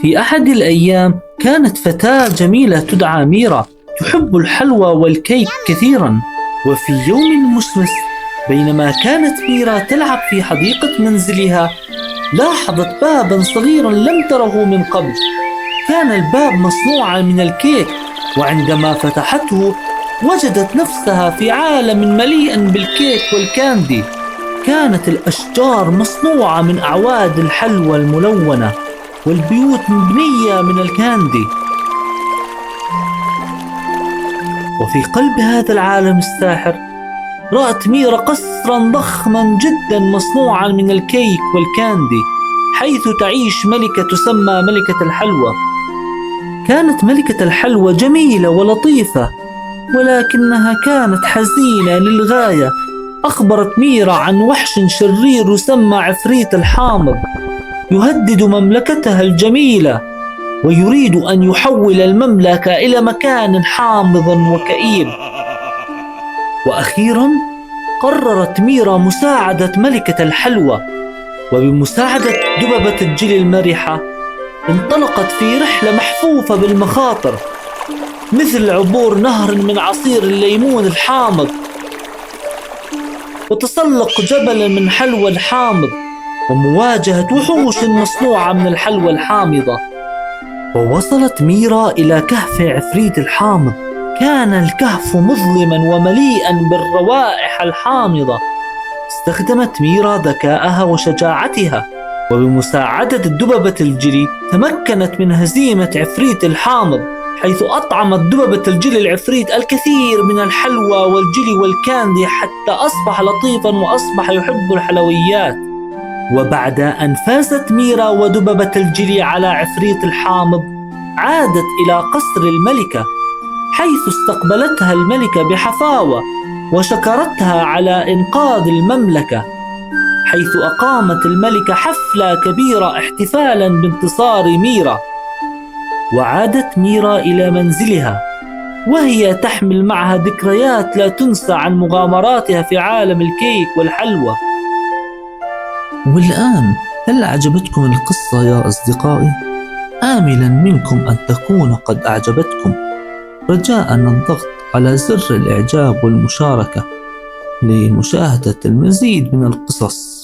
في أحد الأيام كانت فتاة جميلة تدعى ميرا تحب الحلوى والكيك كثيرا. وفي يوم مشمس بينما كانت ميرا تلعب في حديقة منزلها لاحظت بابا صغيرا لم تره من قبل. كان الباب مصنوعا من الكيك، وعندما فتحته وجدت نفسها في عالم مليء بالكيك والكاندي. كانت الأشجار مصنوعة من أعواد الحلوى الملونة، والبيوت مبنية من الكاندي. وفي قلب هذا العالم الساحر رأت ميرا قصرا ضخما جدا مصنوعا من الكيك والكاندي، حيث تعيش ملكة تسمى ملكة الحلوى. كانت ملكة الحلوى جميلة ولطيفة، ولكنها كانت حزينة للغاية. أخبرت ميرا عن وحش شرير يسمى عفريت الحامض يهدد مملكتها الجميلة، ويريد أن يحول المملكة إلى مكان حامض وكئيب. وأخيرا قررت ميرا مساعدة ملكة الحلوى، وبمساعدة دببة الجيل المرحة انطلقت في رحلة محفوفة بالمخاطر، مثل عبور نهر من عصير الليمون الحامض، وتسلق جبلا من حلوى الحامض، ومواجهة وحوش مصنوعة من الحلوى الحامضة. ووصلت ميرا إلى كهف عفريت الحامض. كان الكهف مظلما ومليئا بالروائح الحامضة. استخدمت ميرا ذكاءها وشجاعتها، وبمساعدة الدببة الجلي تمكنت من هزيمة عفريت الحامض، حيث أطعمت دببة الجلي العفريت الكثير من الحلوى والجلي والكاندي حتى أصبح لطيفا وأصبح يحب الحلويات. وبعد أن فازت ميرا ودببة الجلي على عفريت الحامض، عادت إلى قصر الملكة، حيث استقبلتها الملكة بحفاوة وشكرتها على إنقاذ المملكة، حيث أقامت الملكة حفلة كبيرة احتفالا بانتصار ميرا. وعادت ميرا إلى منزلها وهي تحمل معها ذكريات لا تنسى عن مغامراتها في عالم الكيك والحلوى. والآن، هل أعجبتكم القصة يا أصدقائي؟ آملا منكم أن تكون قد أعجبتكم. رجاء الضغط على زر الإعجاب والمشاركة لمشاهدة المزيد من القصص.